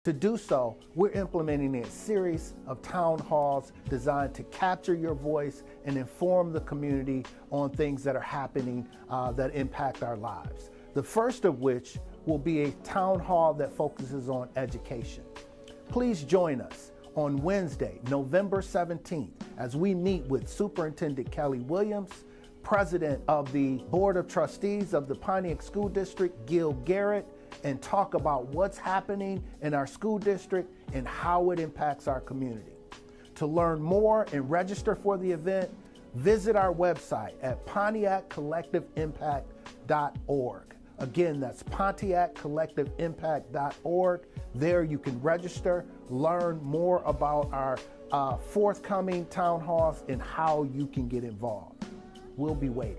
To do so, we're implementing a series of town halls designed to capture your voice and inform the community on things that are happening that impact our lives. The first of which will be a town hall that focuses on education. Please join us on Wednesday, November 17th, as we meet with Superintendent Kelley Williams, President of the Board of Trustees of the Pontiac School District, Gill, Garrett, and talk about what's happening in our school district and how it impacts our community. To learn more and register for the event, visit our website at pontiaccollectiveimpact.org. Again, that's pontiaccollectiveimpact.org. There you can register, learn more about our forthcoming town halls and how you can get involved. We'll be waiting.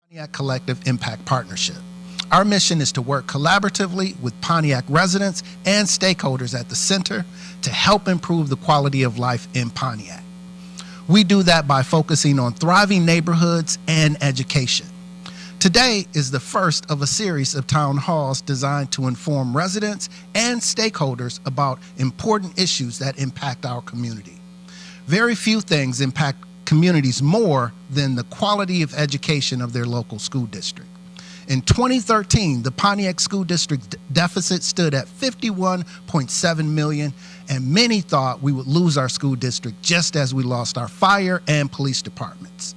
Pontiac Collective Impact Partnership. Our mission is to work collaboratively with Pontiac residents and stakeholders at the center to help improve the quality of life in Pontiac. We do that by focusing on thriving neighborhoods and education. Today is the first of a series of town halls designed to inform residents and stakeholders about important issues that impact our community. Very few things impact communities more than the quality of education of their local school district. In 2013, the Pontiac School District deficit stood at $51.7 million, and many thought we would lose our school district just as we lost our fire and police departments.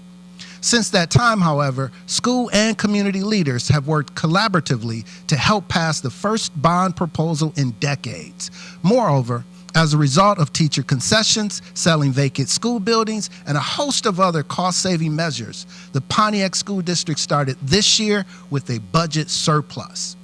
Since that time, however, school and community leaders have worked collaboratively to help pass the first bond proposal in decades. Moreover, as a result of teacher concessions, selling vacant school buildings, and a host of other cost-saving measures, the Pontiac School District started this year with a budget surplus.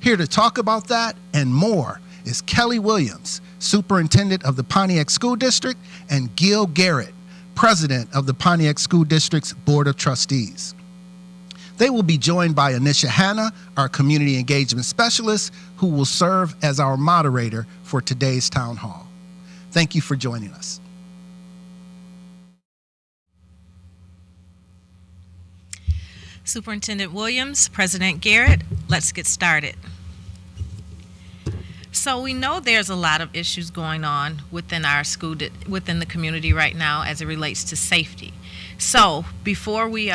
Here to talk about that and more is Kelley Williams, Superintendent of the Pontiac School District, and Gill Garrett, President of the Pontiac School District's Board of Trustees. They will be joined by Anisha Hanna, our Community Engagement Specialist, who will serve as our moderator for today's town hall. Thank you for joining us. Superintendent Williams, President Garrett, let's get started. So we know there's a lot of issues going on within our school, within the community right now as it relates to safety. So before we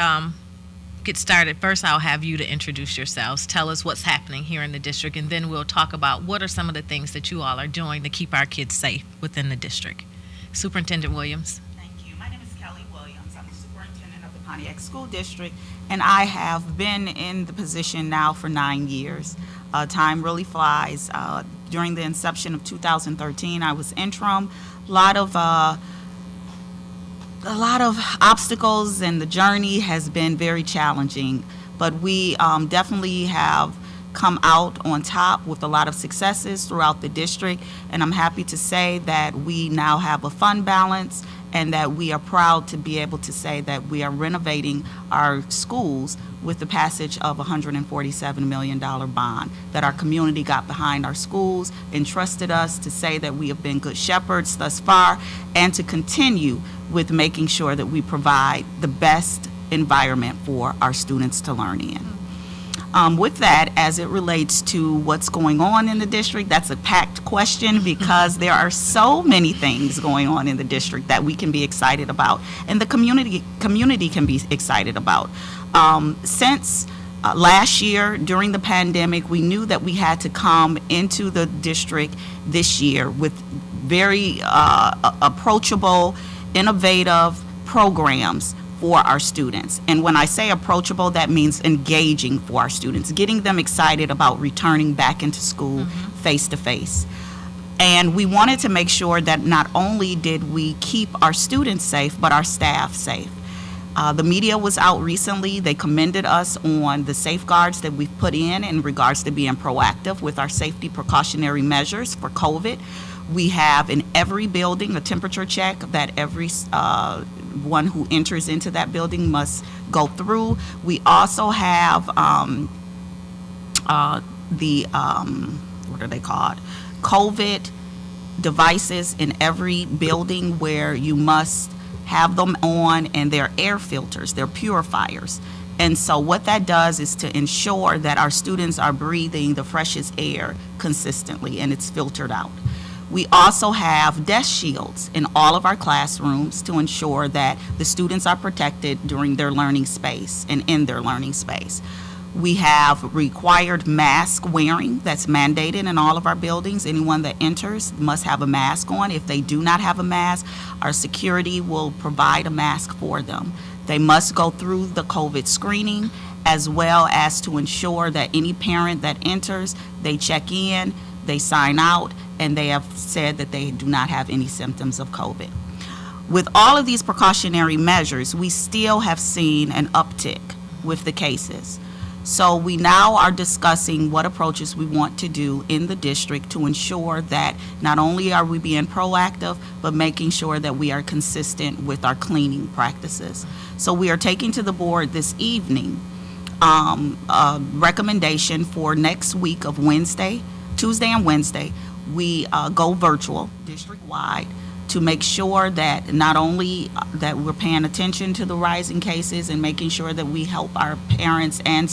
get started, first I'll have you to introduce yourselves, tell us what's happening here in the district, and then we'll talk about what are some of the things that you all are doing to keep our kids safe within the district. Superintendent Williams. Thank you. My name is Kelley Williams. I'm the superintendent of the Pontiac School District, and I have been in the position now for 9 years. Time really flies. During the inception of 2013, I was interim. A lot of obstacles, and the journey has been very challenging, but we definitely have come out on top with a lot of successes throughout the district, and I'm happy to say that we now have a fund balance and that we are proud to be able to say that we are renovating our schools with the passage of a $147 million bond, that our community got behind our schools and trusted us to say that we have been good shepherds thus far, and to continue with making sure that we provide the best environment for our students to learn in. With that, as it relates to what's going on in the district, that's a packed question because there are so many things going on in the district that we can be excited about, and the community can be excited about. Since last year, during the pandemic, we knew that we had to come into the district this year with very approachable, innovative programs for our students. And when I say approachable, that means engaging for our students, getting them excited about returning back into school face to face. And we wanted to make sure that not only did we keep our students safe, but our staff safe. The media was out recently. They commended us on the safeguards that we've put in regards to being proactive with our safety precautionary measures for COVID. We have in every building a temperature check that every one who enters into that building must go through. We also have what are they called? COVID devices in every building where you must have them on, and they're air filters, they're purifiers. And so what that does is to ensure that our students are breathing the freshest air consistently, and it's filtered out. We also have desk shields in all of our classrooms to ensure that the students are protected during their learning space and in their learning space. We have required mask wearing that's mandated in all of our buildings. Anyone that enters must have a mask on. If they do not have a mask, our security will provide a mask for them. They must go through the COVID screening, as well as to ensure that any parent that enters, they check in, they sign out, and they have said that they do not have any symptoms of COVID. With all of these precautionary measures, we still have seen an uptick with the cases. So we now are discussing what approaches we want to do in the district to ensure that not only are we being proactive, but making sure that we are consistent with our cleaning practices. So we are taking to the board this evening a recommendation for next week of Tuesday and Wednesday, we go virtual district-wide to make sure that not only that we're paying attention to the rising cases and making sure that we help our parents and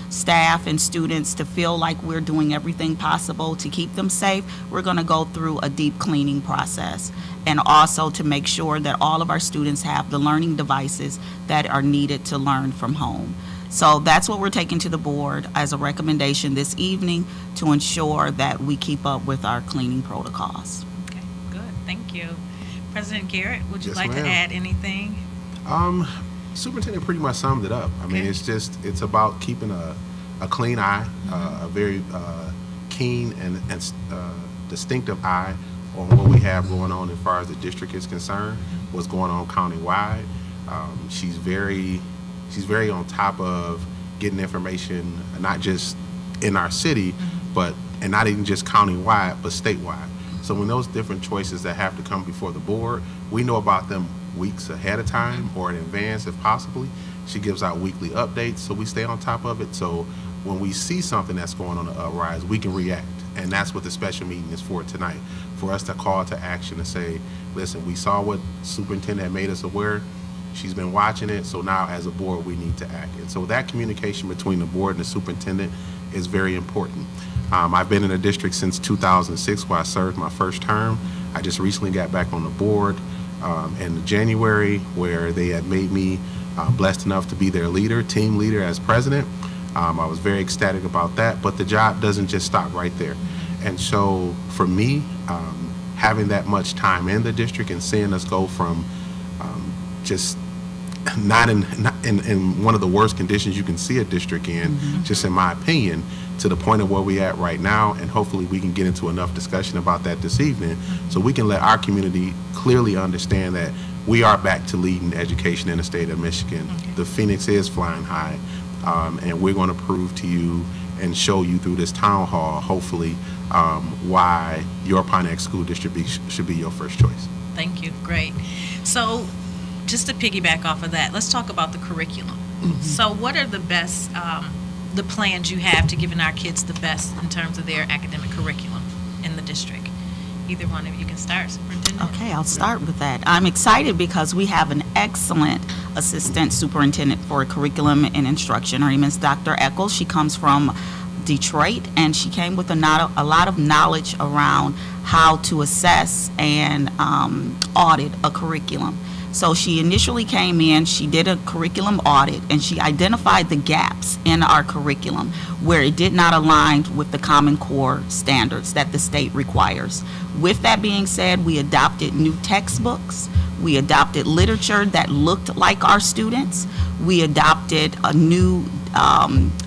staff and students to feel like we're doing everything possible to keep them safe, we're going to go through a deep cleaning process, and also to make sure that all of our students have the learning devices that are needed to learn from home. So that's what we're taking to the board as a recommendation this evening to ensure that we keep up with our cleaning protocols. Okay, good. Thank you. President Garrett, would you Yes, like to ma'am. add anything? Superintendent pretty much summed it up. I mean, Okay. it's about keeping a clean eye, a very keen and distinctive eye on what we have going on as far as the district is concerned, what's going on countywide. She's very on top of getting information, not just in our city, and not even just countywide, but statewide. So when those different choices that have to come before the board, we know about them weeks ahead of time or in advance if possibly. She gives out weekly updates, so we stay on top of it. So when we see something that's going on the rise, we can react. And that's what the special meeting is for tonight, for us to call to action and say, listen, we saw what superintendent had made us aware. She's been watching it, so now as a board, we need to act. And so that communication between the board and the superintendent is very important. I've been in the district since 2006, where I served my first term. I just recently got back on the board in January, where they had made me blessed enough to be their leader, team leader as president. I was very ecstatic about that, but the job doesn't just stop right there. And so for me, having that much time in the district and seeing us go from just not in one of the worst conditions you can see a district in, just in my opinion, to the point of where we at right now, and hopefully we can get into enough discussion about that this evening so we can let our community clearly understand that we are back to leading education in the state of Michigan. The Phoenix is flying high, and we're going to prove to you and show you through this town hall, hopefully, why your Pontiac School District should be your first choice. Thank you. Great. So just to piggyback off of that, let's talk about the curriculum. So what are the best, the plans you have to giving our kids the best in terms of their academic curriculum in the district? Either one of you can start, Superintendent. Okay, I'll start with that. I'm excited because we have an excellent assistant superintendent for curriculum and instruction. Her name is Dr. Eccles. She comes from Detroit, and she came with a lot of knowledge around how to assess and audit a curriculum. So she initially came in, she did a curriculum audit, and she identified the gaps in our curriculum where it did not align with the Common Core standards that the state requires. With that being said, we adopted new textbooks. We adopted literature that looked like our students. We adopted a new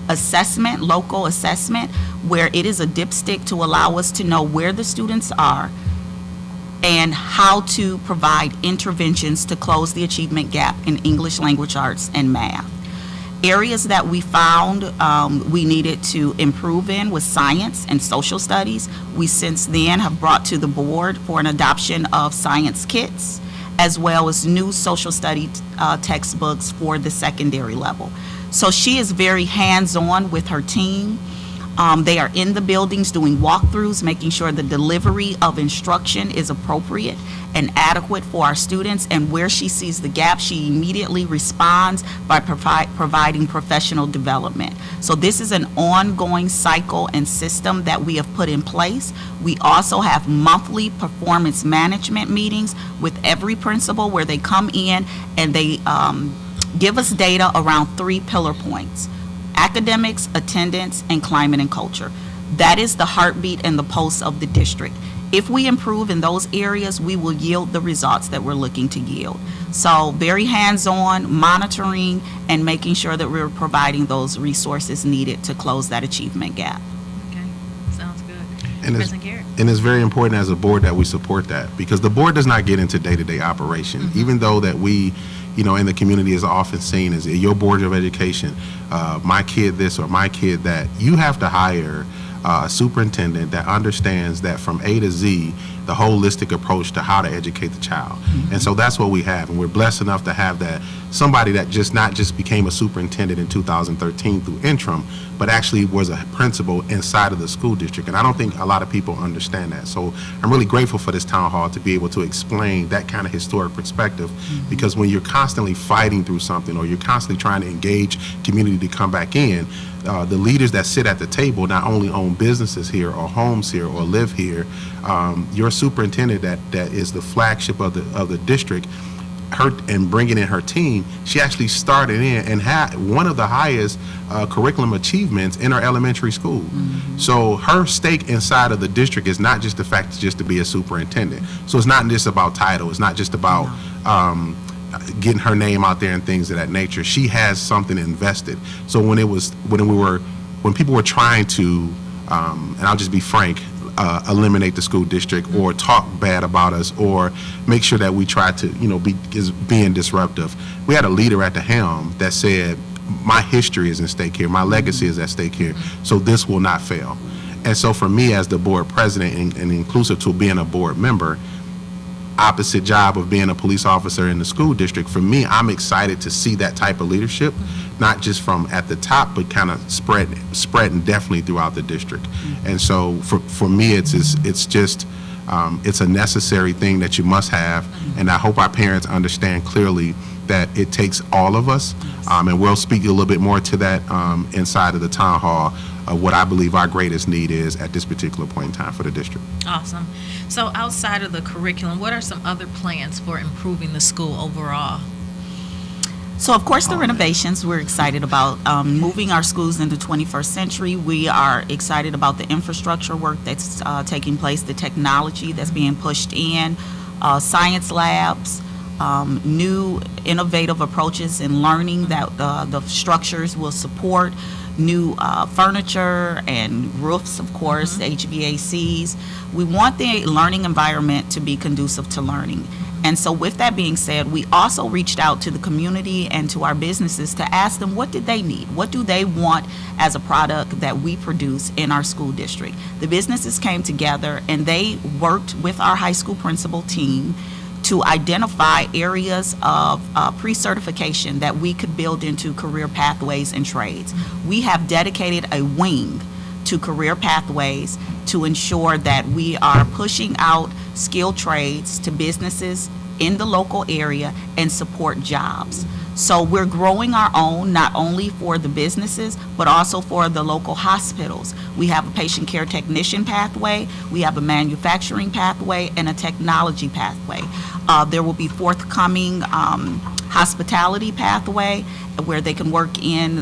assessment, local assessment, where it is a dipstick to allow us to know where the students are and how to provide interventions to close the achievement gap in English language arts and math. Areas that we found we needed to improve in was science and social studies. We since then have brought to the board for an adoption of science kits, as well as new social study textbooks for the secondary level. So she is very hands-on with her team. They are in the buildings doing walkthroughs, making sure the delivery of instruction is appropriate and adequate for our students, and where she sees the gap, she immediately responds by providing professional development. So this is an ongoing cycle and system that we have put in place. We also have monthly performance management meetings with every principal where they come in and they give us data around 3 pillar points: academics, attendance, and climate and culture. That is the heartbeat and the pulse of the district. If we improve in those areas, we will yield the results that we're looking to yield. So very hands-on, monitoring, and making sure that we're providing those resources needed to close that achievement gap. Okay, sounds good. And President Garrett. it's very important as a board that we support that, because the board does not get into day-to-day operation, even though that we, in the community is often seen as your board of education, my kid this or my kid that. You have to hire a superintendent that understands that from A to Z, the holistic approach to how to educate the child. And so that's what we have, and we're blessed enough to have that, somebody that not just became a superintendent in 2013 through interim, but actually was a principal inside of the school district. And I don't think a lot of people understand that. So I'm really grateful for this town hall to be able to explain that kind of historic perspective, because when you're constantly fighting through something, or you're constantly trying to engage community to come back in, the leaders that sit at the table not only own businesses here or homes here or live here. Your superintendent that is the flagship of the district, her and bringing in her team, she actually started in and had one of the highest curriculum achievements in our elementary school. So her stake inside of the district is not just the fact just to be a superintendent. So it's not just about title. It's not just about getting her name out there and things of that nature. She has something invested. So when people were trying to, and I'll just be frank, eliminate the school district or talk bad about us or make sure that we try to, being disruptive, we had a leader at the helm that said, my history is at stake here, my legacy is at stake here, so this will not fail. And so for me as the board president and inclusive to being a board member, opposite job of being a police officer in the school district, for me, I'm excited to see that type of leadership, not just from at the top, but kind of spreading definitely throughout the district. And so for me, it's just it's a necessary thing that you must have, and I hope our parents understand clearly that it takes all of us, and we'll speak a little bit more to that inside of the town hall, what I believe our greatest need is at this particular point in time for the district. Awesome. So outside of the curriculum, what are some other plans for improving the school overall? So, of course, the renovations we're excited about. Moving our schools into 21st century, we are excited about the infrastructure work that's taking place, the technology that's being pushed in, science labs, new innovative approaches in learning that the structures will support, new furniture and roofs, of course, HVACs. We want the learning environment to be conducive to learning. And so with that being said, we also reached out to the community and to our businesses to ask them what did they need? What do they want as a product that we produce in our school district? The businesses came together and they worked with our high school principal team to identify areas of pre-certification that we could build into career pathways and trades. We have dedicated a wing to career pathways to ensure that we are pushing out skilled trades to businesses in the local area and support jobs. So we're growing our own, not only for the businesses, but also for the local hospitals. We have a patient care technician pathway, we have a manufacturing pathway, and a technology pathway. There will be forthcoming hospitality pathway where they can work in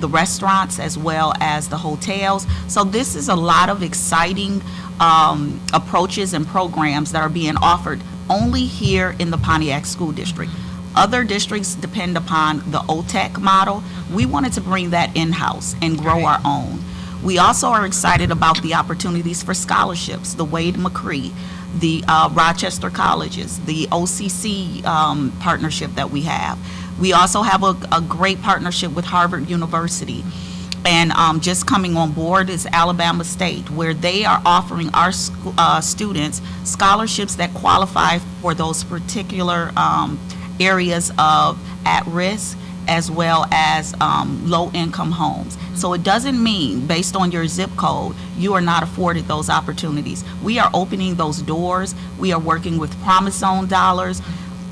the restaurants as well as the hotels. So this is a lot of exciting approaches and programs that are being offered only here in the Pontiac School District. Other districts depend upon the OTEC model. We wanted to bring that in-house and grow our own. We also are excited about the opportunities for scholarships, the Wade McCree, the Rochester colleges, the OCC partnership that we have. We also have a great partnership with Harvard University. And just coming on board is Alabama State, where they are offering our students scholarships that qualify for those particular areas of at-risk as well as low-income homes. So it doesn't mean, based on your zip code, you are not afforded those opportunities. We are opening those doors. We are working with Promise Zone dollars.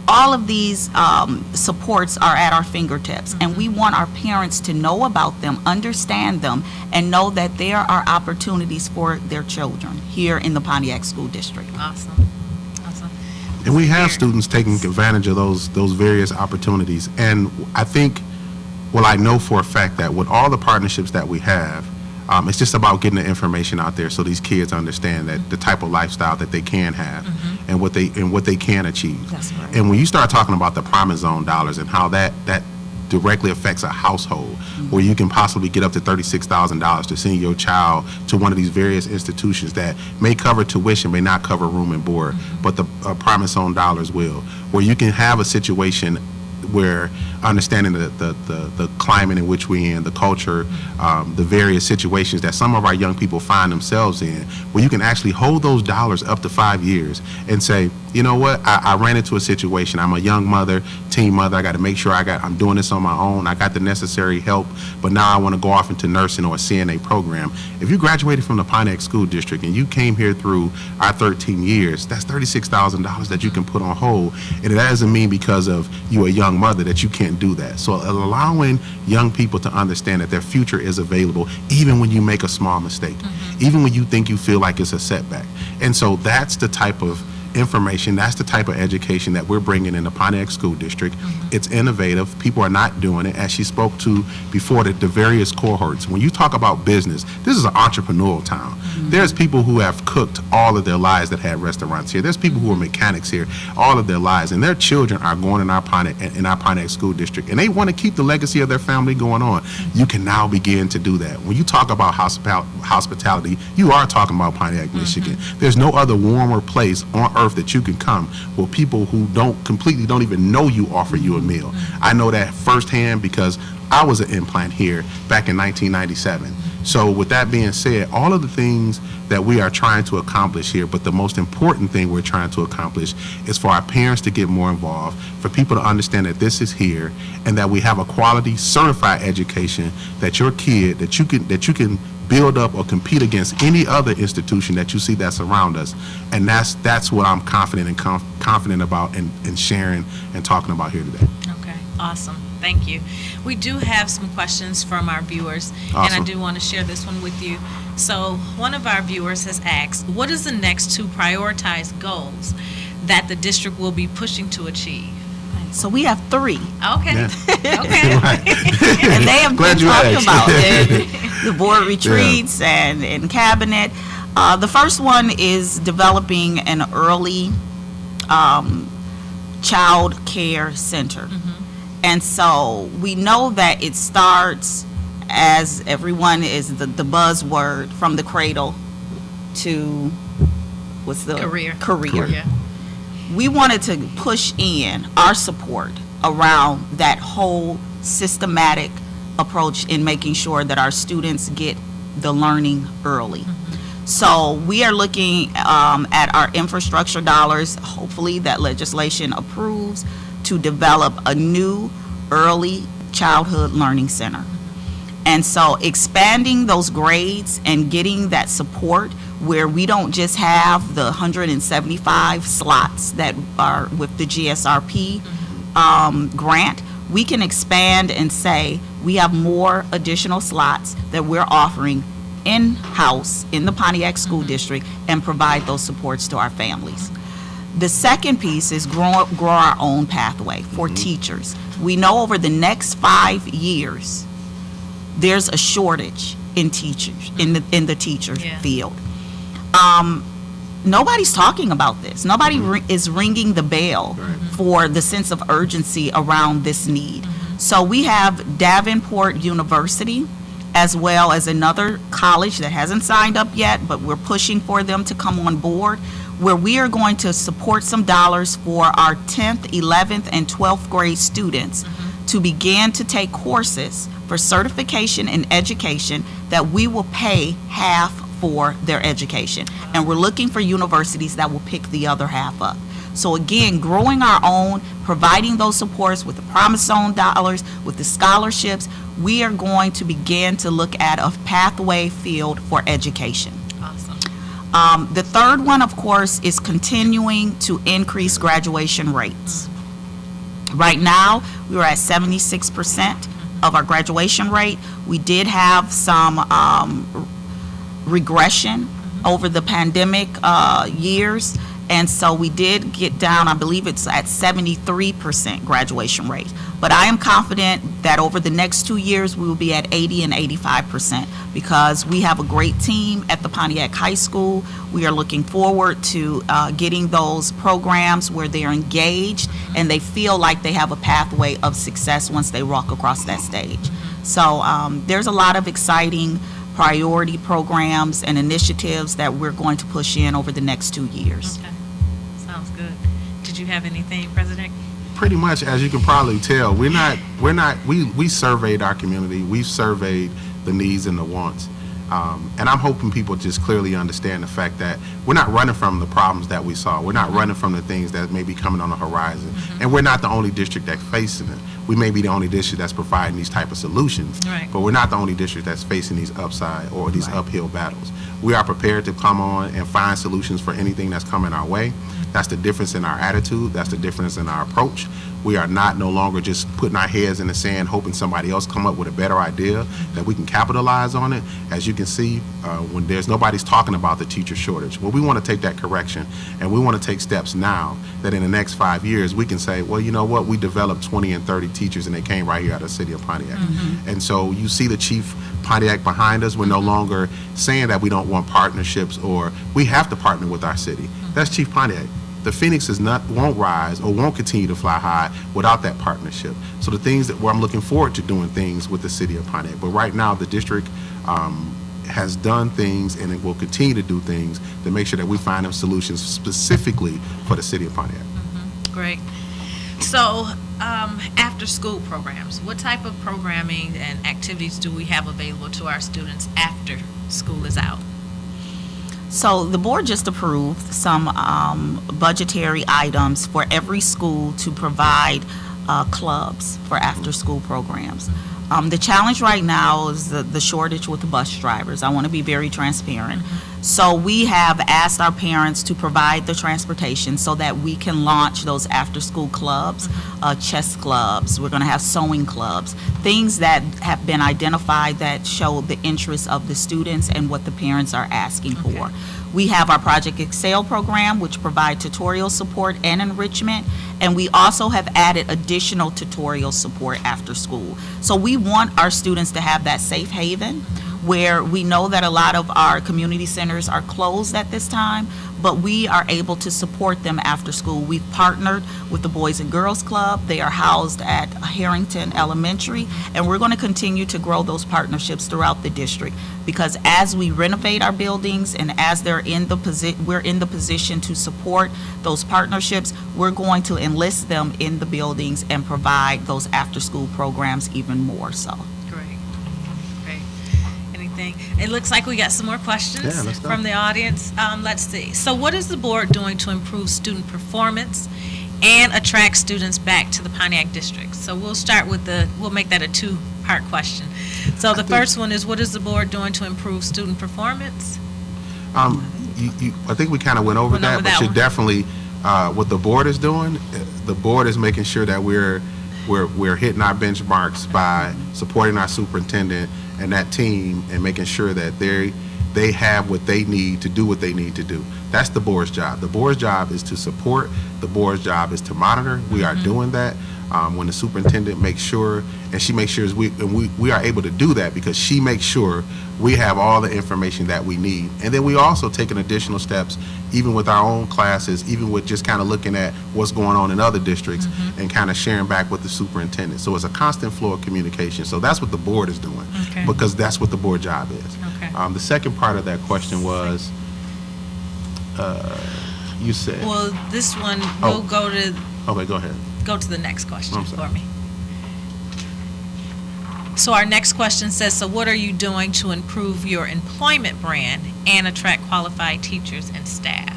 All of these supports are at our fingertips, and we want our parents to know about them, understand them, and know that there are opportunities for their children here in the Pontiac School District. Awesome. And we have students taking advantage of those various opportunities. And I think, well, I know for a fact that with all the partnerships that we have, it's just about getting the information out there so these kids understand that the type of lifestyle that they can have and what they can achieve. That's right. And when you start talking about the Promise Zone dollars and how that directly affects a household where you can possibly get up to $36,000 to send your child to one of these various institutions that may cover tuition, may not cover room and board, but the Promise Zone dollars will, where you can have a situation we're understanding the climate in which we're in, the culture, the various situations that some of our young people find themselves in, where you can actually hold those dollars up to 5 years and say, you know what, I ran into a situation. I'm a young mother, teen mother. I got to make sure I'm doing this on my own. I got the necessary help, but now I want to go off into nursing or a CNA program. If you graduated from the Pontiac School District and you came here through our 13 years, that's $36,000 that you can put on hold. And it doesn't mean because of you a young mother that you can't do that. So allowing young people to understand that their future is available even when you make a small mistake, even when you think you feel like it's a setback. And so that's the type of information, that's the type of education that we're bringing in the Pontiac School District. It's innovative. People are not doing it. As she spoke to before, the various cohorts. When you talk about business, this is an entrepreneurial town. There's people who have cooked all of their lives that had restaurants here. There's people who are mechanics here all of their lives, and their children are going in our Pontiac School District, and they want to keep the legacy of their family going on. You can now begin to do that. When you talk about hospitality, you are talking about Pontiac, Michigan. There's no other warmer place on earth that you can come where people who don't even know you offer you a meal. I know that firsthand because I was an implant here back in 1997. So with that being said, all of the things that we are trying to accomplish here, but the most important thing we're trying to accomplish is for our parents to get more involved, for people to understand that this is here, and that we have a quality certified education that your kid, that you can build up or compete against any other institution that you see that's around us. And that's what I'm confident about and sharing and talking about here today. Okay, awesome. Thank you. We do have some questions from our viewers, Awesome. And I do want to share this one with you. So one of our viewers has asked, what is the next 2 prioritized goals that the district will be pushing to achieve? So we have 3. Okay. Yeah. Okay. And they have Glad been you talking asked. about the board retreats and cabinet. The first one is developing an early child care center. And so we know that it starts, as everyone is the buzzword, from the cradle to Career. Career. We wanted to push in our support around that whole systematic approach in making sure that our students get the learning early. So we are looking at our infrastructure dollars, hopefully that legislation approves, to develop a new early childhood learning center. And so expanding those grades and getting that support where we don't just have the 175 slots that are with the GSRP grant, we can expand and say we have more additional slots that we're offering in-house in the Pontiac School District and provide those supports to our families. The second piece is grow our own pathway for teachers. We know over the next 5 years, there's a shortage in teachers, in the teacher field. Nobody's talking about this. Nobody is ringing the bell for the sense of urgency around this need. So we have Davenport University, as well as another college that hasn't signed up yet, but we're pushing for them to come on board, where we are going to support some dollars for our 10th, 11th, and 12th grade students to begin to take courses for certification in education that we will pay half for their education. And we're looking for universities that will pick the other half up. So again, growing our own, providing those supports with the Promise Zone dollars, with the scholarships, we are going to begin to look at a pathway field for education. Awesome. The third one, of course, is continuing to increase graduation rates. Right now, we are at 76% of our graduation rate. We did have some regression over the pandemic years, and so we did get down, I believe it's at 73% graduation rate. But I am confident that over the next 2 years, we will be at 80 and 85% because we have a great team at the Pontiac High School. We are looking forward to getting those programs where they're engaged and they feel like they have a pathway of success once they walk across that stage. So there's a lot of exciting priority programs and initiatives that we're going to push in over the next 2 years. Okay, sounds good. Did you have anything, President? Pretty much, as you can probably tell, we surveyed our community. We've surveyed the needs and the wants. And I'm hoping people just clearly understand the fact that we're not running from the problems that we saw. We're not running from the things that may be coming on the horizon. And we're not the only district that's facing it. We may be the only district that's providing these type of solutions, right, but we're not the only district that's facing these upside or these uphill battles. We are prepared to come on and find solutions for anything that's coming our way. That's the difference in our attitude. That's the difference in our approach. We are no longer just putting our heads in the sand, hoping somebody else come up with a better idea that we can capitalize on it. As you can see, when nobody's talking about the teacher shortage, well, we want to take that correction, and we want to take steps now that in the next 5 years we can say, well, you know what, we developed 20 and 30 teachers, and they came right here out of the city of Pontiac. And so you see the Chief Pontiac behind us. We're no longer saying that we don't want partnerships or we have to partner with our city. That's Chief Pontiac. The Phoenix won't rise or won't continue to fly high without that partnership. So the things where I'm looking forward to doing things with the city of Pontiac. But right now the district has done things, and it will continue to do things to make sure that we find them solutions specifically for the city of Pontiac. Great. So after school programs, what type of programming and activities do we have available to our students after school is out? So the board just approved some budgetary items for every school to provide clubs for after-school programs. The challenge right now is the shortage with the bus drivers. I want to be very transparent. So we have asked our parents to provide the transportation so that we can launch those after-school clubs, chess clubs. We're going to have sewing clubs, things that have been identified that show the interest of the students and what the parents are asking for. We have our Project Excel program, which provide tutorial support and enrichment, and we also have added additional tutorial support after school. So we want our students to have that safe haven where we know that a lot of our community centers are closed at this time, but we are able to support them after school. We've partnered with the Boys and Girls Club. They are housed at Harrington Elementary, and we're going to continue to grow those partnerships throughout the district, because as we renovate our buildings and as we're in the position to support those partnerships, we're going to enlist them in the buildings and provide those after-school programs even more so. It looks like we got some more questions from the audience. Let's see. So what is the board doing to improve student performance and attract students back to the Pontiac district? So we'll start with we'll make that a two-part question. So the first one is, what is the board doing to improve student performance? I think we kind of went over that, but you're definitely, what the board is doing, the board is making sure that we're hitting our benchmarks by supporting our superintendent and that team and making sure that they have what they need to do what they need to do. That's the board's job. The board's job is to support. The board's job is to monitor. We are doing that. When the superintendent makes sure, and she makes sure we are able to do that because she makes sure we have all the information that we need. And then we also taking additional steps, even with our own classes, even with just kind of looking at what's going on in other districts and kind of sharing back with the superintendent. So it's a constant flow of communication. So that's what the board is doing because that's what the board job is. The second part of that question was, you said. Well, this one, we'll go to. Okay, go ahead. Go to the next question for me. So our next question says, so what are you doing to improve your employment brand and attract qualified teachers and staff?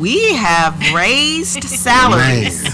We have raised salaries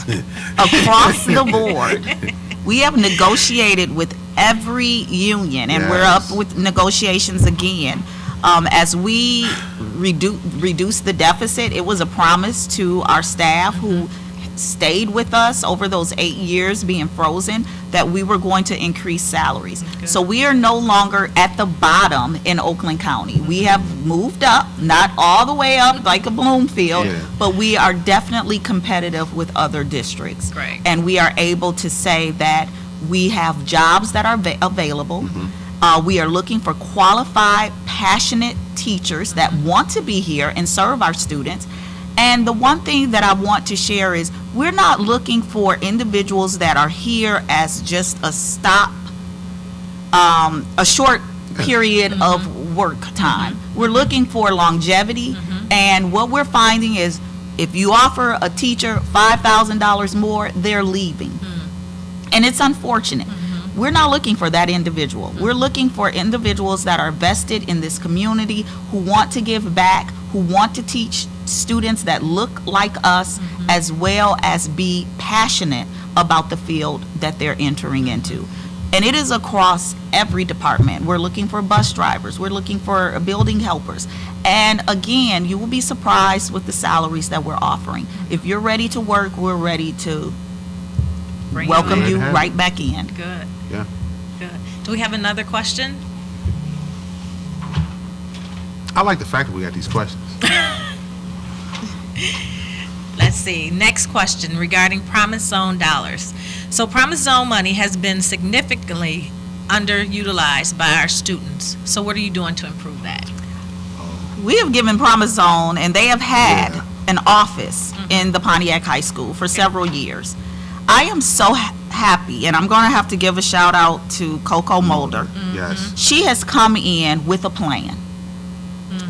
across the board. We have negotiated with every union, and we're up with negotiations again. As we reduce the deficit, it was a promise to our staff who stayed with us over those 8 years being frozen that we were going to increase salaries. So we are no longer at the bottom in Oakland County. We have moved up, not all the way up like a Bloomfield, but we are definitely competitive with other districts. And we are able to say that we have jobs that are available. We are looking for qualified, passionate teachers that want to be here and serve our students. And the one thing that I want to share is we're not looking for individuals that are here as just a stop, a short period of work time. We're looking for longevity, and what we're finding is If you offer a teacher $5,000 more, they're leaving. And it's unfortunate. We're not looking for that individual. We're looking for individuals that are vested in this community, who want to give back, who want to teach students that look like us, as well as be passionate about the field that they're entering into. And it is across every department. We're looking for bus drivers. We're looking for building helpers. And again, you will be surprised with the salaries that we're offering. If you're ready to work, we're ready to welcome you right back in. Good. Yeah. Good. Do we have another question? I like the fact that we got these questions. Let's see. Next question regarding Promise Zone dollars. So Promise Zone money has been significantly underutilized by our students. So what are you doing to improve that? We have given Promise Zone, and they have had an office in the Pontiac High School for several years. I am so happy, and I'm going to have to give a shout out to Coco Mulder. Yes. She has come in with a plan.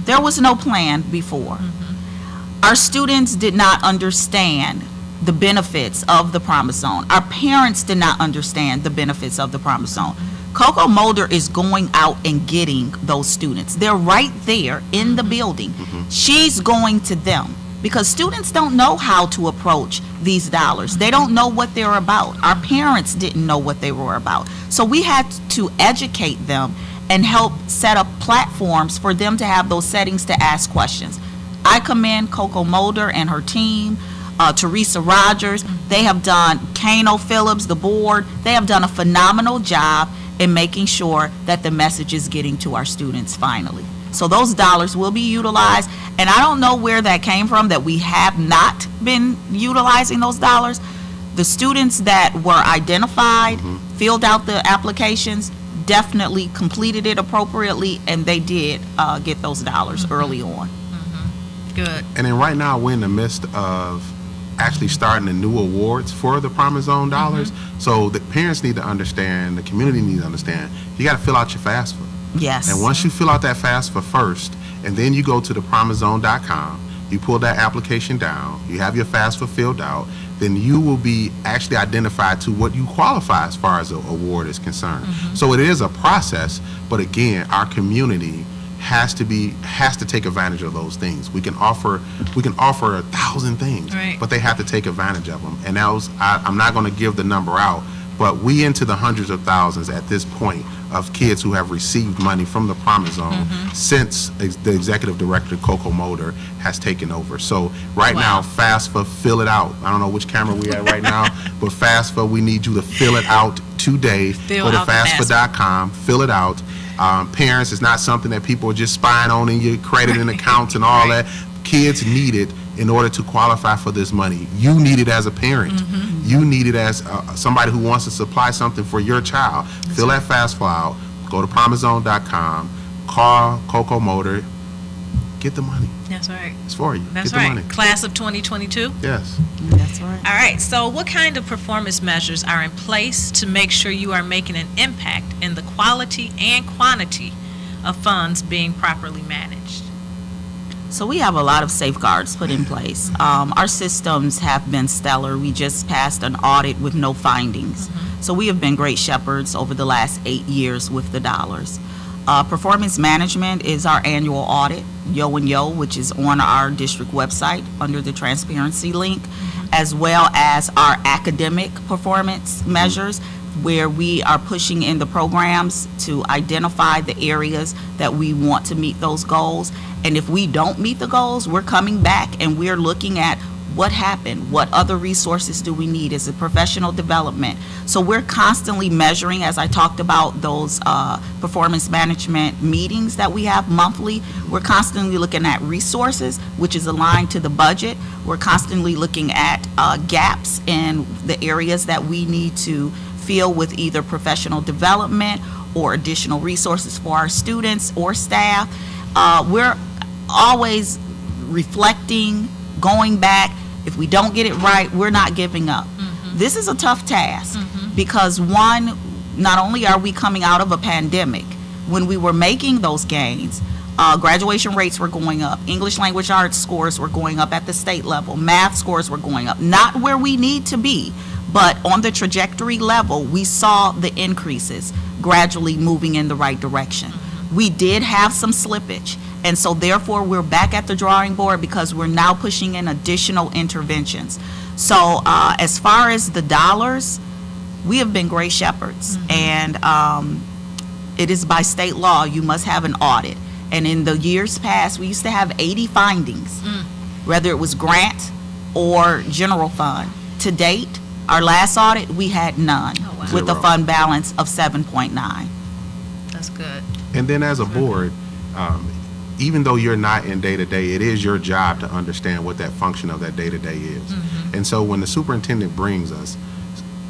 There was no plan before. Our students did not understand the benefits of the Promise Zone. Our parents did not understand the benefits of the Promise Zone. Coco Mulder is going out and getting those students. They're right there in the building. She's going to them, because students don't know how to approach these dollars. They don't know what they're about. Our parents didn't know what they were about. So we had to educate them and help set up platforms for them to have those settings to ask questions. I commend Coco Mulder and her team, Teresa Rogers. They have done, Kano Phillips, the board, they have done a phenomenal job in making sure that the message is getting to our students finally. So those dollars will be utilized, and I don't know where that came from, that we have not been utilizing those dollars. The students that were identified, filled out the applications, definitely completed it appropriately, and they did get those dollars early on. Good. And then right now, we're in the midst of actually starting the new awards for the Promise Zone dollars. So the parents need to understand, the community needs to understand, you got to fill out your FAFSA. Yes. And once you fill out that FAFSA first, and then you go to the promisezone.com, you pull that application down, you have your FAFSA filled out, then you will be actually identified to what you qualify as far as the award is concerned. So it is a process, but again, our community has to take advantage of those things. We can offer 1,000 things, but they have to take advantage of them. And that was, I'm not going to give the number out, but we into the hundreds of thousands at this point of kids who have received money from the Promise Zone since the executive director, Coco Mulder, has taken over. So right now, FAFSA, fill it out. I don't know which camera we at right now, but FAFSA, we need you to fill it out today. Go to FAFSA.com, fill it out. Parents, it's not something that people are just spying on in your credit and accounts and all that. Kids need it in order to qualify for this money. You need it as a parent. You need it as somebody who wants to supply something for your child. Fill that FAFSA out. Go to promisezone.com. Call Coco Mulder. Get the money. That's right. It's for you. That's Get the right. money. Class of 2022? Yes. That's right. All right. So what kind of performance measures are in place to make sure you are making an impact in the quality and quantity of funds being properly managed? So we have a lot of safeguards put in place. Our systems have been stellar. We just passed an audit with no findings. So we have been great shepherds over the last 8 years with the dollars. Performance management is our annual audit, Yo and Yo, which is on our district website under the transparency link, as well as our academic performance measures, where we are pushing in the programs to identify the areas that we want to meet those goals. And if we don't meet the goals, we're coming back and we're looking at what happened, what other resources do we need as a professional development. So we're constantly measuring, as I talked about, those performance management meetings that we have monthly. We're constantly looking at resources, which is aligned to the budget. We're constantly looking at gaps in the areas that we need to fill with either professional development or additional resources for our students or staff. We're always reflecting, going back. If we don't get it right, we're not giving up. This is a tough task because, one, not only are we coming out of a pandemic, when we were making those gains, graduation rates were going up. English language arts scores were going up at the state level. Math scores were going up. Not where we need to be, but on the trajectory level, we saw the increases gradually moving in the right direction. We did have some slippage, and so therefore we're back at the drawing board because we're now pushing in additional interventions. So as far as the dollars, we have been great shepherds, and it is by state law you must have an audit. And in the years past, we used to have 80 findings, whether it was grant or general fund. To date, our last audit, we had none, with a fund balance of 7.9. That's good. And then as a board, even though you're not in day-to-day, it is your job to understand what that function of that day-to-day is. And so when the superintendent brings us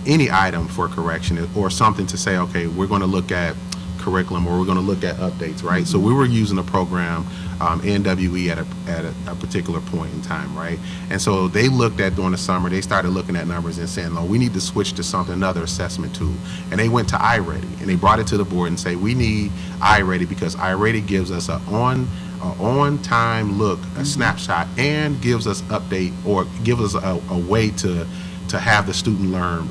any item for correction or something to say, okay, we're going to look at curriculum or we're going to look at updates, right? So we were using a program, NWE, at a particular point in time, right? And so they looked at during the summer, they started looking at numbers and saying, oh, we need to switch to something, another assessment tool. And they went to iReady, and they brought it to the board and say, we need iReady because iReady gives us an on-time look, a snapshot, and gives us update or gives us a way to have the student learn,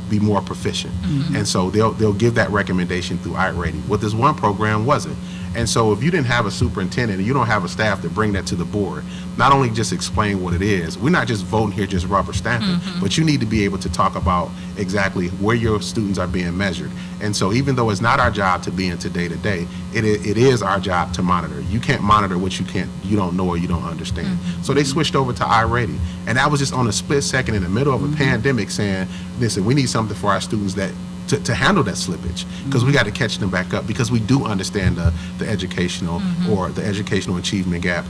be more proficient. And so they'll give that recommendation through iReady. What this one program wasn't. And so if you didn't have a superintendent and you don't have a staff to bring that to the board, not only just explain what it is, we're not just voting here, just rubber stamping, but you need to be able to talk about exactly where your students are being measured. And so even though it's not our job to be into day-to-day, it is our job to monitor. You can't monitor what you don't know or you don't understand. So they switched over to iReady. And that was just on a split second in the middle of a pandemic saying, listen, we need something for our students that to handle that slippage, because we got to catch them back up, because we do understand the educational or the educational achievement gap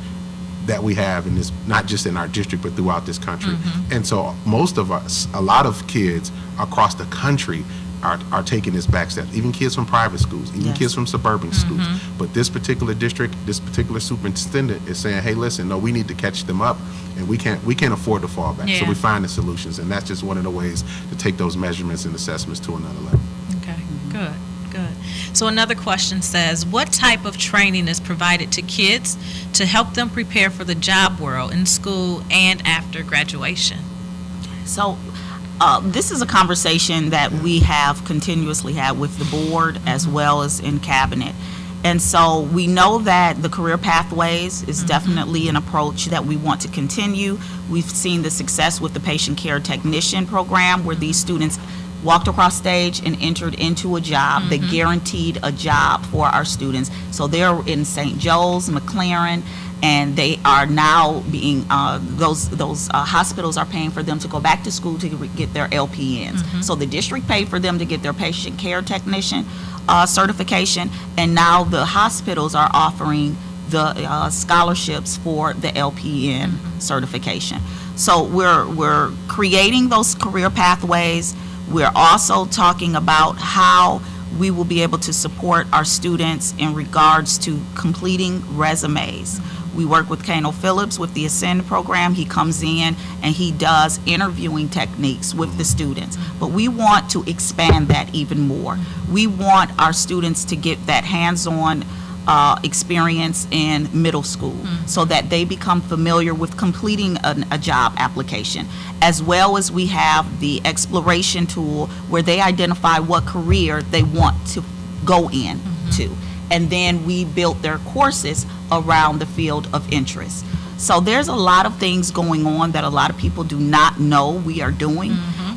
that we have in this, not just in our district, but throughout this country. And so most of us, a lot of kids across the country are taking this back step, even kids from private schools, even kids from suburban schools. But this particular district, this particular superintendent is saying, hey, listen, no, we need to catch them up, and we can't afford to fall back. So we find the solutions, and that's just one of the ways to take those measurements and assessments to another level. Okay, good. So another question says, what type of training is provided to kids to help them prepare for the job world in school and after graduation? So this is a conversation that we have continuously had with the board as well as in cabinet. And so we know that the career pathways is definitely an approach that we want to continue. We've seen the success with the patient care technician program, where these students walked across stage and entered into a job that guaranteed a job for our students. So they're in St. Joe's, McLaren, and they are now being, those hospitals are paying for them to go back to school to get their LPNs. So the district paid for them to get their patient care technician certification, and now the hospitals are offering the scholarships for the LPN certification. So we're creating those career pathways. We're also talking about how we will be able to support our students in regards to completing resumes. We work with Kano Phillips with the Ascend program. He comes in and he does interviewing techniques with the students. But we want to expand that even more. We want our students to get that hands-on experience in middle school so that they become familiar with completing a job application, as well as we have the exploration tool where they identify what career they want to go into. And then we built their courses around the field of interest. So there's a lot of things going on that a lot of people do not know we are doing,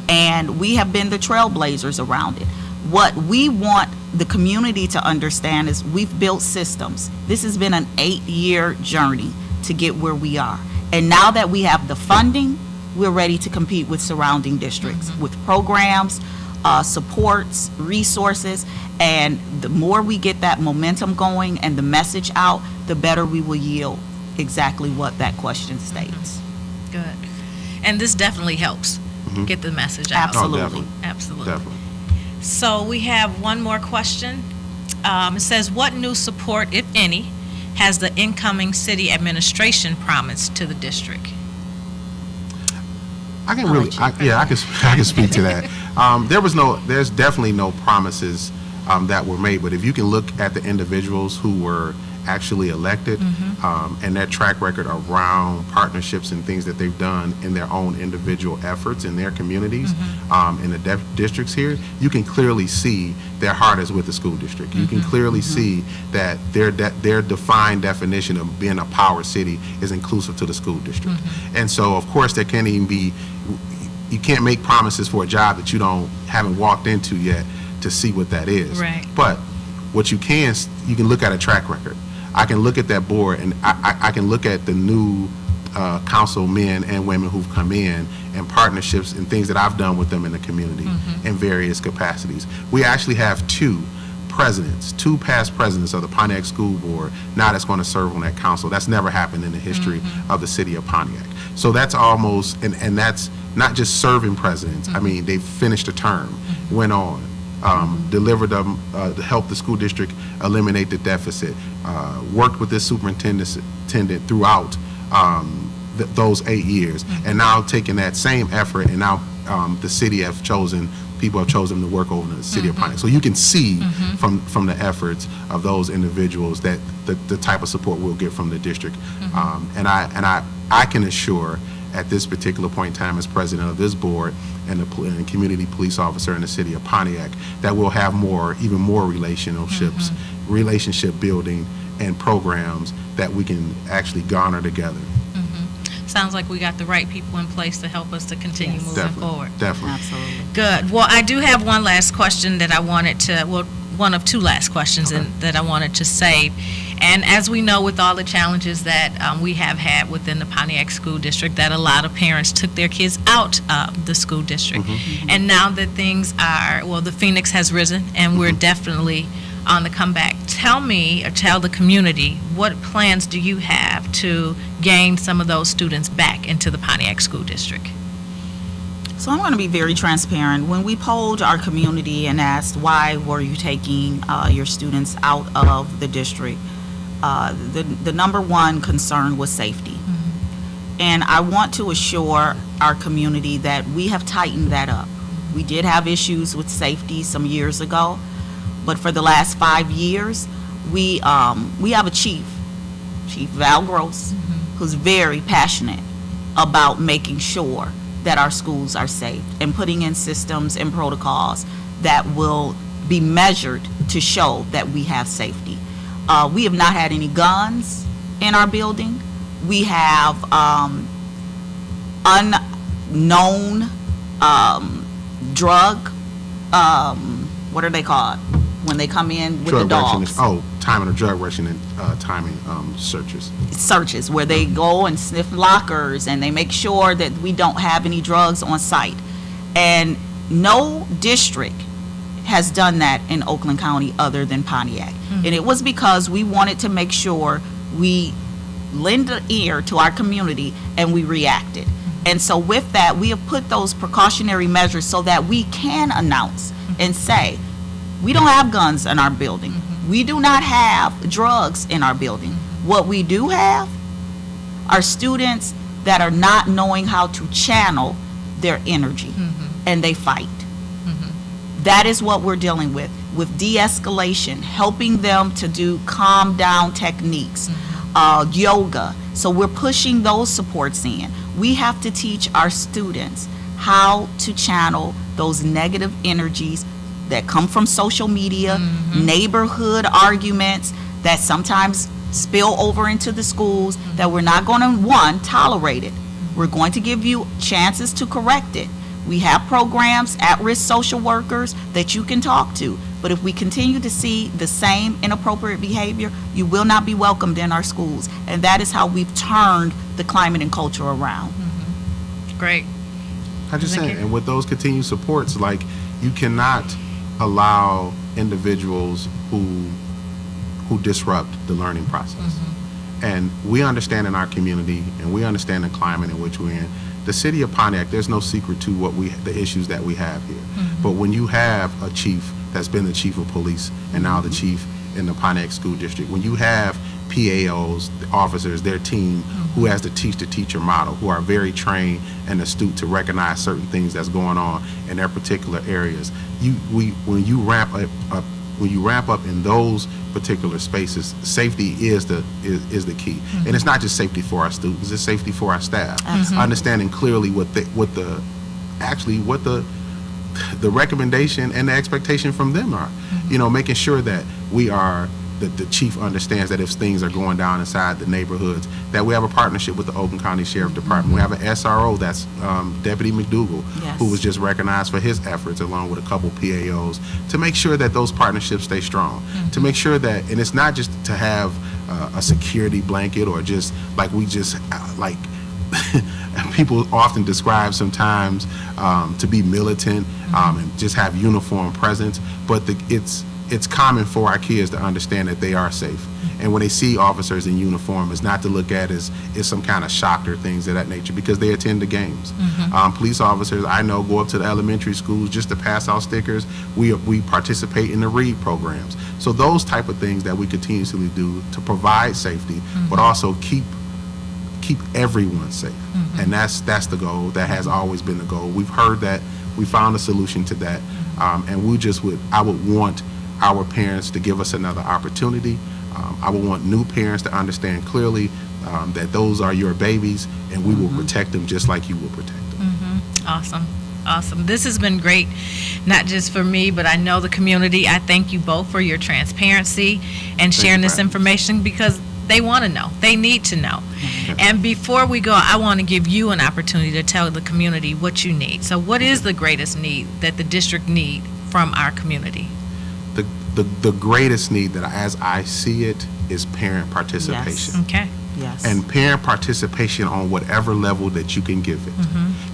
and we have been the trailblazers around it. What we want the community to understand is we've built systems. This has been an 8-year journey to get where we are. And now that we have the funding, we're ready to compete with surrounding districts with programs, supports, resources, and the more we get that momentum going and the message out, the better we will yield exactly what that question states. Good. And this definitely helps get the message out. Absolutely. Definitely. So we have one more question. It says, what new support, if any, has the incoming city administration promised to the district? I can speak to that. There's definitely no promises that were made, but if you can look at the individuals who were actually elected, and their track record around partnerships and things that they've done in their own individual efforts in their communities, in the districts here, you can clearly see their heart is with the school district. You can clearly see that their defined definition of being a power city is inclusive to the school district. And so, of course, there can't even be, you can't make promises for a job that you haven't walked into yet to see what that is. Right. But what you can look at a track record. I can look at that board, and I can look at the new councilmen and women who've come in, and partnerships and things that I've done with them in the community in various capacities. We actually have two past presidents of the Pontiac School Board now that's going to serve on that council. That's never happened in the history of the city of Pontiac. So that's almost, and that's not just serving presidents. I mean, they finished a term, went on, delivered them, to help the school district eliminate the deficit, worked with this superintendent throughout those 8 years, and now taking that same effort, and now the city people have chosen to work over in the city of Pontiac. So you can see from the efforts of those individuals that the type of support we'll get from the district. And I can assure at this particular point in time as president of this board and the community police officer in the city of Pontiac that we'll have even more relationships, relationship building and programs that we can actually garner together. Sounds like we got the right people in place to help us to continue moving forward. Definitely. Absolutely. Good. Well, I do have one last question that I wanted to, one of two last questions that I wanted to save. And as we know, with all the challenges that we have had within the Pontiac School District, that a lot of parents took their kids out of the school district. And now that things are, the phoenix has risen, and we're definitely on the comeback. Tell me, or tell the community, what plans do you have to gain some of those students back into the Pontiac School District? So I'm going to be very transparent. When we polled our community and asked why were you taking your students out of the district, the number one concern was safety. And I want to assure our community that we have tightened that up. We did have issues with safety some years ago, but for the last 5 years, we have a Chief Val Gross, who's very passionate about making sure that our schools are safe and putting in systems and protocols that will be measured to show that we have safety. We have not had any guns in our building. We have unknown drug, what are they called when they come in with the dogs? Timing of drug rushing and timing searches. Searches where they go and sniff lockers and they make sure that we don't have any drugs on site. And no district has done that in Oakland County other than Pontiac. And it was because we wanted to make sure we lend an ear to our community and we reacted. And so with that, we have put those precautionary measures so that we can announce and say, we don't have guns in our building. We do not have drugs in our building. What we do have are students that are not knowing how to channel their energy, and they fight. That is what we're dealing with de-escalation, helping them to do calm down techniques, yoga. So we're pushing those supports in. We have to teach our students how to channel those negative energies that come from social media, neighborhood arguments that sometimes spill over into the schools, that we're not going to, one, tolerate it. We're going to give you chances to correct it. We have programs, at-risk social workers that you can talk to. But if we continue to see the same inappropriate behavior, you will not be welcomed in our schools. And that is how we've turned the climate and culture around. Great. I just say, and with those continued supports, like, you cannot allow individuals who disrupt the learning process. And we understand in our community, and we understand the climate in which we're in. The city of Pontiac, there's no secret to the issues that we have here. But when you have a chief that's been the chief of police and now the chief in the Pontiac School District, when you have PAOs, the officers, their team, who has the teach the teacher model, who are very trained and astute to recognize certain things that's going on in their particular areas, when you ramp up when you ramp up in those particular spaces, safety is the key. Mm-hmm. And it's not just safety for our students, it's safety for our staff. Absolutely. Understanding clearly what the recommendation and the expectation from them are. Mm-hmm. Making sure that we are, the chief understands that if things are going down inside the neighborhoods, that we have a partnership with the Oakland County Sheriff Department. We have an SRO, that's Deputy McDougal, Yes. who was just recognized for his efforts, along with a couple PAOs, to make sure that those partnerships stay strong. To make sure that, and it's not just to have a security blanket, or just like we just like people often describe sometimes to be militant and just have uniform presence, but it's common for our kids to understand that they are safe. And when they see officers in uniform, it's not to look at as some kind of shock or things of that nature, because they attend the games. Police officers, I know, go up to the elementary schools just to pass out stickers. We participate in the READ programs. So those type of things that we continuously do to provide safety, but also keep everyone safe. And that's the goal. That has always been the goal. We've heard that. We found a solution to that. And I would want our parents to give us another opportunity. I would want new parents to understand clearly that those are your babies, and we will protect them just like you will protect them. Awesome. This has been great, not just for me, but I know the community. I thank you both for your transparency and sharing this information, because they want to know. They need to know. And before we go, I want to give you an opportunity to tell the community what you need. So what is the greatest need that the district need from our community? The greatest need, that as I see it, is parent participation. Yes. Okay. Yes. And parent participation on whatever level that you can give it.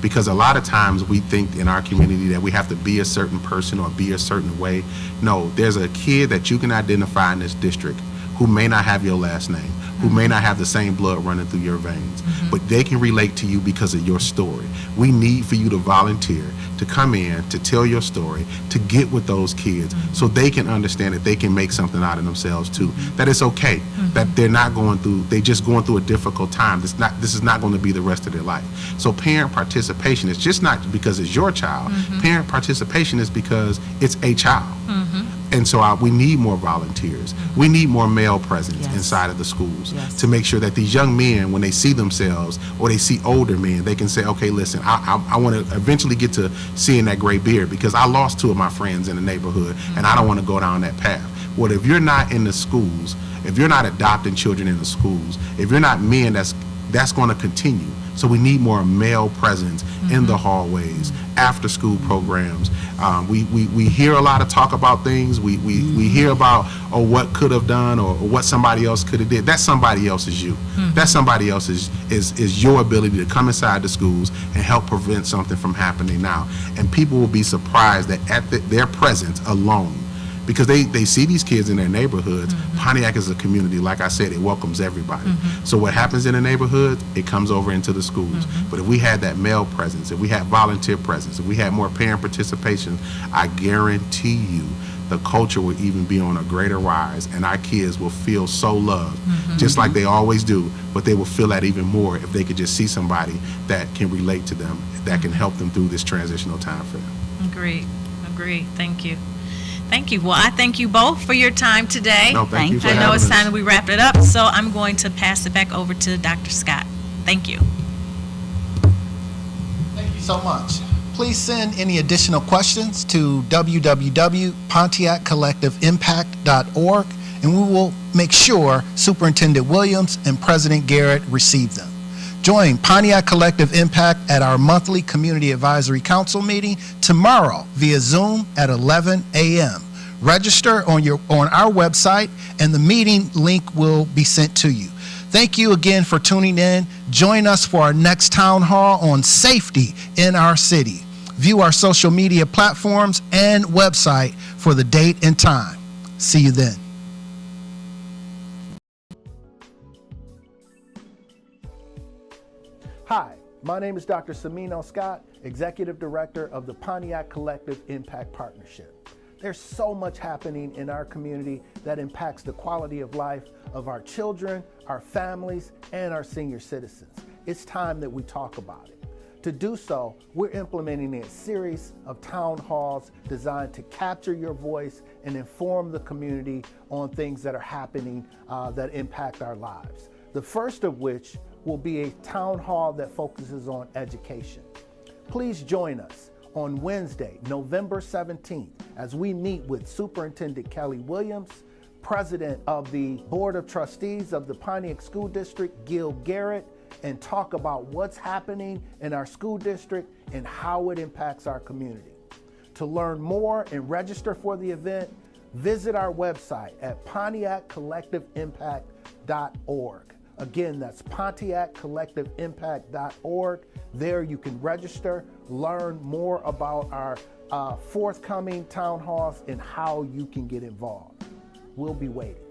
Because a lot of times we think in our community that we have to be a certain person or be a certain way. No, there's a kid that you can identify in this district who may not have your last name, who may not have the same blood running through your veins, but they can relate to you because of your story. We need for you to volunteer, to come in, to tell your story, to get with those kids so they can understand that they can make something out of themselves too, that it's okay, that they're just going through a difficult time. This is not going to be the rest of their life. So parent participation is just not because it's your child. Parent participation is because it's a child. And so we need more volunteers. We need more male presence inside of the schools to make sure that these young men, when they see themselves or they see older men, they can say, okay, listen, I want to eventually get to seeing that gray beard, because I lost two of my friends in the neighborhood and I don't want to go down that path. Well, if you're not in the schools, if you're not adopting children in the schools, if you're not men, that's going to continue. So we need more male presence in the hallways, after school programs. We hear a lot of talk about things. We hear about what could have done or what somebody else could have did. That somebody else is you. That somebody else is your ability to come inside the schools and help prevent something from happening now. And people will be surprised that at their presence alone, because they see these kids in their neighborhoods. Pontiac is a community, like I said, it welcomes everybody. So what happens in the neighborhood, it comes over into the schools. But if we had that male presence, if we had volunteer presence, if we had more parent participation, I guarantee you the culture will even be on a greater rise, and our kids will feel so loved, just like they always do, but they will feel that even more if they could just see somebody that can relate to them, that can help them through this transitional time for them. Agreed. Thank you. Well, I thank you both for your time today. No, thank you for I know having it's us. time that we wrap it up, so I'm going to pass it back over to Dr. Scott. Thank you. Thank you so much. Please send any additional questions to www.pontiaccollectiveimpact.org, and we will make sure Superintendent Williams and President Garrett receive them. Join Pontiac Collective Impact at our monthly Community Advisory Council meeting tomorrow via Zoom at 11 a.m. Register on our website, and the meeting link will be sent to you. Thank you again for tuning in. Join us for our next town hall on safety in our city. View our social media platforms and website for the date and time. See you then. Hi, my name is Dr. Semino Scott, Executive Director of the Pontiac Collective Impact Partnership. There's so much happening in our community that impacts the quality of life of our children, our families, and our senior citizens. It's time that we talk about it. To do so, we're implementing a series of town halls designed to capture your voice and inform the community on things that are happening that impact our lives. The first of which will be a town hall that focuses on education. Please join us on Wednesday, November 17th, as we meet with Superintendent Kelley Williams, President of the Board of Trustees of the Pontiac School District, Gill, Garrett, and talk about what's happening in our school district and how it impacts our community. To learn more and register for the event, visit our website at pontiaccollectiveimpact.org. Again, that's pontiaccollectiveimpact.org. There you can register, learn more about our forthcoming town halls and how you can get involved. We'll be waiting.